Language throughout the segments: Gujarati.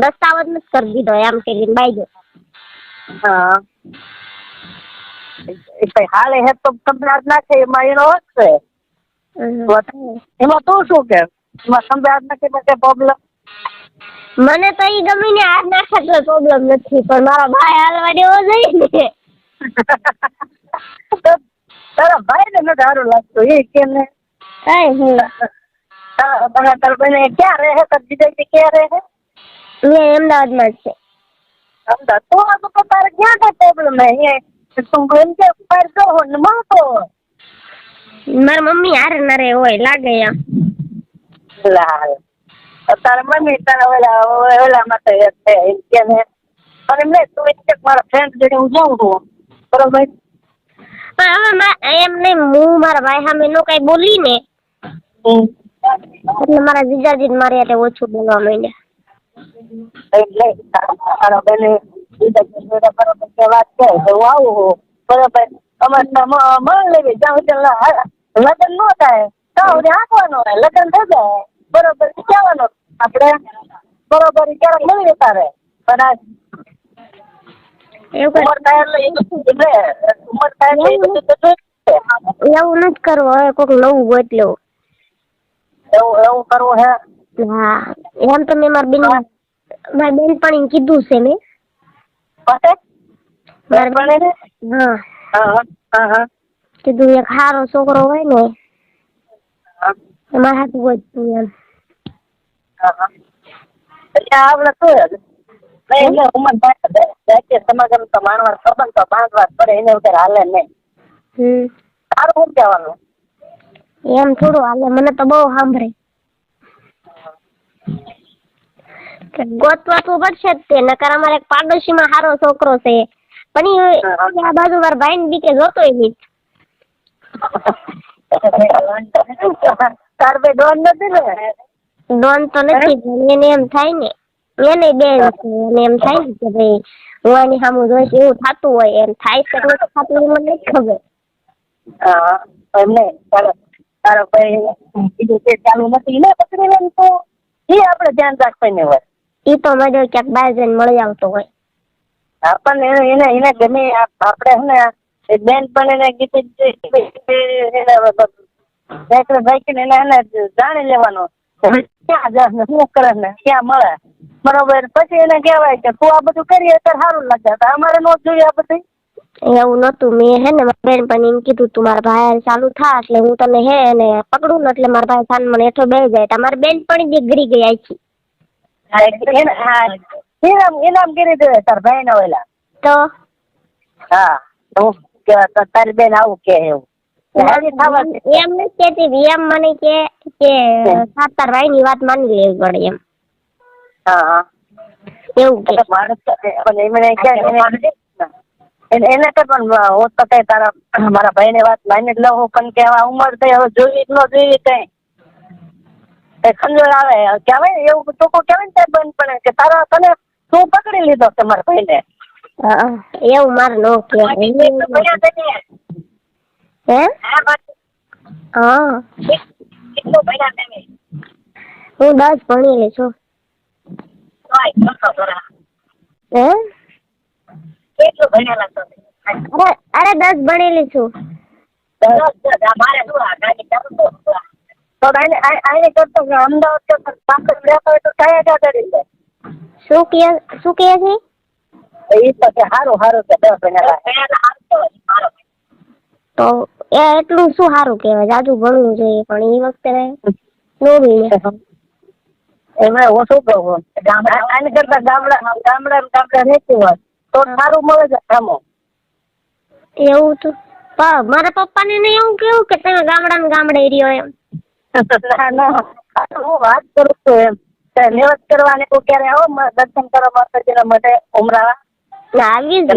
દસ્તાવેજ નથી કરી દીધો એમ કરીને બાઈ હા કઈ હાલે હે તો સંભળાટ નાખે એમાં એનો હક છે. એમાં તું શું કે એમાં સંભળાટ નાખે એમાં કઈ પ્રોબ્લેમ? મને તો ઈ ગમે ને હાથ નાખે તો પ્રોબ્લેમ નથી, પણ મારા ભાઈ હાલવા દેવો જોઈએ ને. તારા ભાઈ ને નથી સારું લાગતું એ કે ને કઈ તારા બેને ક્યાં રહે તાર બીજા ક્યાં રહે? એ અમદાવાદમાં જ છે. અમદાવાદ તો તારે ક્યાં કઈ પ્રોબ્લેમ હે? તું એમ કે બહાર જો ને મળતો મારા મમ્મી હારે ના રે હોય લાગે એમ. લાલ તારા મમ્મી તારા ઓલા માટે છે એમ કે ને અને મેં તું મારા ફ્રેન્ડ જોડે હું જાઉં છું બરોબર, પણ હવે એમ નહીં હું મારા ભાઈ સામે નો કઈ બોલી ને એટલે મારા જીજાજી મારે એટલે ઓછું બોલવા માંડ્યા. એટલે તારા બેને જીજાજી જોડે બરોબર કે વાત છે તો હું આવું છું બરોબર. અમારે મળ લેવી જ્યાં લગ્ન ન થાય ત્યાં આંકવાનો હોય, લગ્ન થઈ જાય બરોબર કહેવાનો આપણે બરોબર ક્યારેક મળી તારે પણ ઉમર થાય એટલે એવું નથી કરવું, હવે કોઈક નવું ગોત લેવું. એવું કરવું હે? હા એમ તો મેં મારી બેનપણીને કીધું છે મેં. હા કીધું એક સારો છોકરો હોય ને મારા હાથું ગોતતું એમ. આવડે શું ઉમર થાય સમાગમ તો માણવા સંબંધ તો બાંધવા પડે એને વગર હાલે નહીં. તારું શું કહેવાનું? એમ થોડું હાલે, મને તો બહુ સાંભળે ગોતવા તો પડશે જ તે. નકર અમારે એક પાડોશીમાં સારો છોકરો છે પણ આ બાજુ મારા ભાઈ ને બીકે જોતોય નહીં. તાર ભાઈ ડોન નથી ને? ડોન તો નથી, એને એમ થાય ને એને બેન છે એને એમ થાય ને કે ભાઈ હું આની સામું જોઈશ એવું થતું હોય એમ થાય છે એટલે થતું મને નથી ખબર. હા એમને તારો ભાઈ કીધું તે ચાલુ નથી ને પકડી લે તો એ આપણે ધ્યાન રાખવાની હોય. એ તો મજા ક્યાંક બહાર જઈને મળી આવતો હોય. આપણને એને ગમે આપણે હે ને બેન પણ એને કીધું એને જાણી લેવાનો ક્યાં જા શું કરે ને ક્યાં મળે બરોબર. પછી એને કહેવાય કે તું આ બધું કરીએ ત્યારે સારું લાગે, અમારે નો જોઈએ આ બધું. એવું નતું, મેં હે ને મારા બેન પણ એમ કીધું તું મારા ભાઈ ચાલુ થા એટલે હું તને હે ને પકડું ને એટલે મારા ભાઈ સાન મને હેઠો બેસી જાય. તમારી બેન પણ દીકરી ગઈ આખી. ઇનામ કરી દે તાર ભાઈ ના ઓલા તો હા તારી બેન આવું કે એવું એમ નથી કેતી, એમ મને કે તાર ભાઈ ની વાત માની લેવી પડે એમ. હા એવું કે એને તો પણ હું તો કઈ તારા મારા ભાઈ ની વાત માની જ લઉં પણ કે ઉંમર થઈ હવે જોઈ ન જોઈ કઈ ખંજોળ આવે કહેવાય ને એવું ચોખ્ખું કહેવાય ને ત્યાં બંધ પડે કે તારા તને તું પકડી લીધો તમારા ભાઈ ને. એવું મારે નો કહેવાય. હે હા હું 10 ભણેલી છું. હે કેટલું ભણેલા છો? અરે 10 ભણેલી છું. અમદાવાદ તો કયા કરી લે શું કે છે? એ તો સારું સારું કે 10 ભણેલા તો એ એટલું શું સારું કહેવાય, જાજુ ભણવું જોઈએ પણ એ વખતે નો ભણે. એમાં હું શું કહું આની કરતા ગામડા રહેતું હોય તો સારું મળે છે કામો. એવું તો મારા પપ્પાને ને એવું કેવું કે તમે ગામડે રહ્યો એમ. હું વાત કરું છું એમ નિવત કરવાની તું ક્યારે આવો દર્શન કરવા માતાજીના માટે ઉમરાળા આવી જ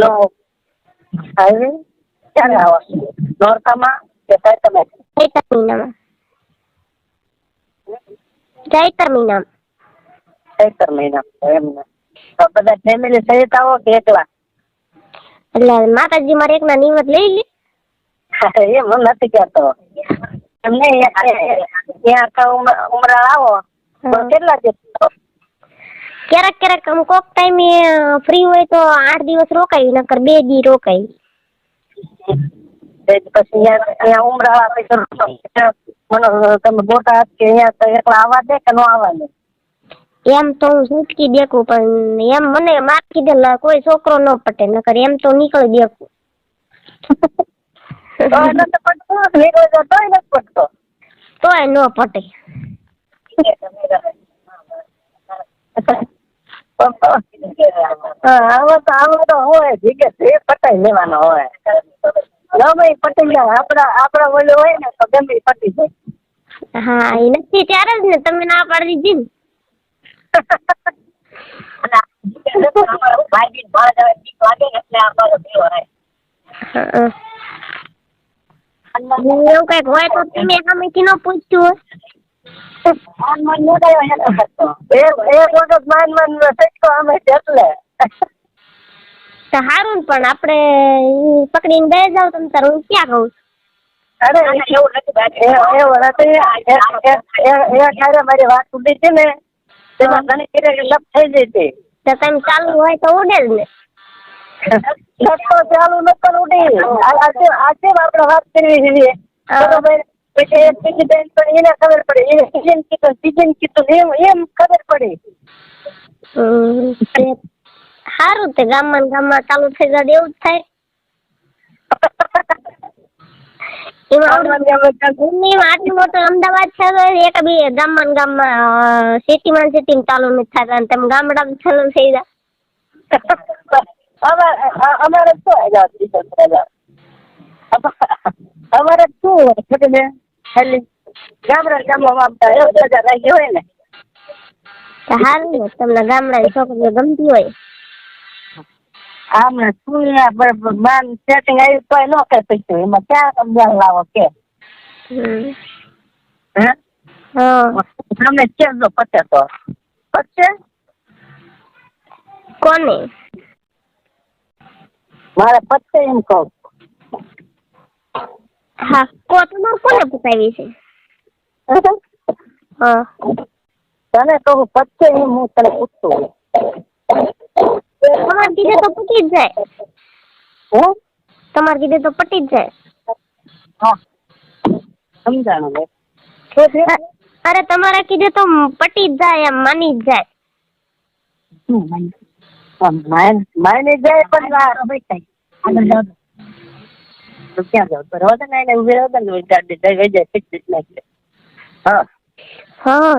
ક્યારે આવો નોરતામાં કે ચૈતર મહિનામાં એમ ને તો બધા ફેમિલી સહિત આવો કે એકલા? એટલે માતાજી મારે એકના નિવત લઈ લે. એમ હું નથી કહેતો એમને ત્યાં ઉમરાળ આવો તો કેટલા દિવસ? ક્યારેક ક્યારેક કોક ટાઈમે ફ્રી હોય તો 8 દિવસ રોકાઈ, નકર 2 દી રોકાઈ. પછી અહીંયા ઉમરા મને તમે બોટાદ કે અહીંયા તો એકલા આવવા દે કે ન આવવા દે? એમ તો હું છૂટકી દેખું, પણ એમ મને માર કીધેલા કોઈ છોકરો ન પટે, નકર એમ તો નીકળી દેખું. તોય ન પટે. આવો તો હોય ભીગે પટાઈ લેવાનો હોય. ગમે પટી જાય, આપડા ઓલું હોય ને તો ગમે પટી જાય. હા, એ નથી ત્યારે જ ને તમે ના પાડી દીધી ને. એવું કઈક હોય તો તમે સામેથી ન પૂછ્યું એક વખત માન અમે એટલે સારું ને, પણ આપડે પકડીને બે જાવ તમે તાર હું ક્યાં કહું? અરે એવું નથી. મારી વાત ઉડી છે ને તેમાં ઘણી લપ થઈ ગઈ હતી. તો તમે ચાલુ હોય તો ઉડે જ ને. તો ચાલુ નતો ઉડી. આજે આપણે વાત કરવી જોઈએ બરોબર. પછી એક બીજી બેન પણ એને ખબર પડી, એને સીઝન કીધું એમ ખબર પડી. સારું, તે ગામમાં ચાલુ થઈ જાય એવું જ થાય. આટલું મોટું અમદાવાદ છે, એક બી ગામમાં સિટીમાં ચાલુ નથી થતા, અને તમે ગામડામાં ચાલુ થઈ જાય. અમારે શું ખાલી ગામમાં આપતા એવું બધા લાગી હોય ને. સારું ને, તમને ગામડાની છોકરીઓ ગમતી હોય. આમ શું માન સેટિંગ આવ્યું તો ન કઈ પૈસું એમાં ક્યાં સમજણ લાવો કે તમે કેજો પચે તો પચે કોને મારે પચે એમ કહું. હા, તમારે કોને પતાવી છે? હા, તને કહું પચે એમ હું તને પૂછતું. તમારે કીધે તો પટી જ જાય. તમારે કીધે તો પટી જ જાય. હા, સમજાણું ને. અરે તમારે કીધે તો પટી જ જાય, એમ માની જ જાય. માની જાય પણ ક્યાં જાવ તો રોજ ને ઉભી રહો ને ગાડી જાય હા હા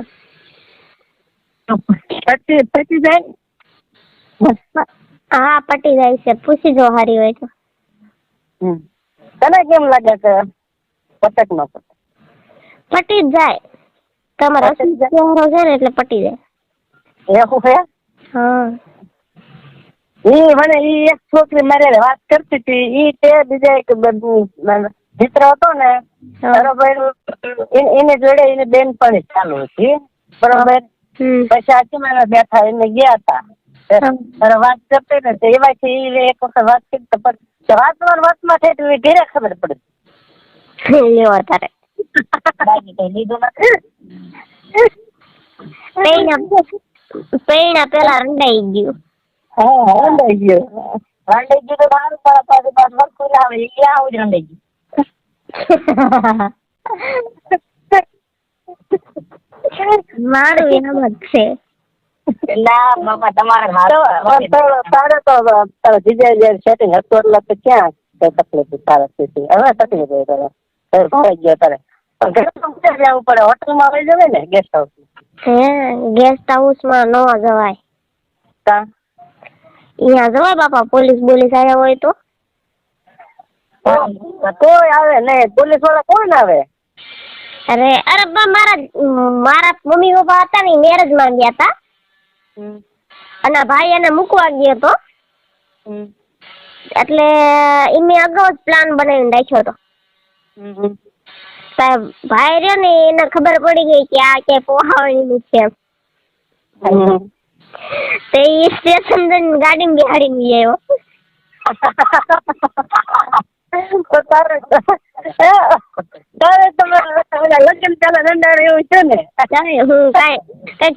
પટી જાય. હા, પટી જાય છે. પૂછી જો હારી હોય તો. તને કેમ લાગે કે પટક ન પટે? પટી જ જાય. તમારો ચહેરો છે ને એટલે પટી જાય. એવું છે? હા. મને એક છોકરી મારે વાત કરતી હતી, તે બીજા એક મિત્ર હતો ને બરોબર, એને જોડે એને બેન પણ ચાલુ હતી બરોબર. પછી આજે મારા બેઠા એને ગયા હતા વાત કરતી ને એવાથી એક વખત વાત કરી તો વાતમાં થઈ તો ઘેરે ખબર પડે. તારે પૈણા પેલા રંડાઈ ગયું. હા, રંડાઈ ગયું તો સારું પાસે વસ્તુ આવે એ આવું જ રંડાઈ ગયું. મારું એમ જ છે. ના બાપા તમારે તારે તો જીજા સેટિંગ હતું એટલે તો ક્યાં તકલીફ તારે હવે તકલીફ હોય તારે ભાઈ ગયો તારે જવું પડે. હોટલમાં આવી જવાય ને ગેસ્ટ હાઉસ? ગેસ્ટ હાઉસમાં ન જવાય. અહીંયા જવાય બાપા, પોલીસ આવ્યા હોય તો. કોઈ આવે નહીં, પોલીસ વાળા કોણ આવે? અરે મારા મમ્મી પપ્પા હતા ને મેરેજ માં ગયા હતા, અને ભાઈ એને મૂકવા ગયો હતો, એટલે એમને અગાઉ જ પ્લાન બનાવીને રાખ્યો હતો. ભાઈ રહ્યો ને એને ખબર પડી ગઈ કે આ ક્યાંય પોહાવાની છે, તો એ સ્ટેશન જઈને ગાડીમાં બિહાડીને આવ્યો. તારે તમારે લગ્ન પેલા રંડાર એવું છે ને? હું કાંઈ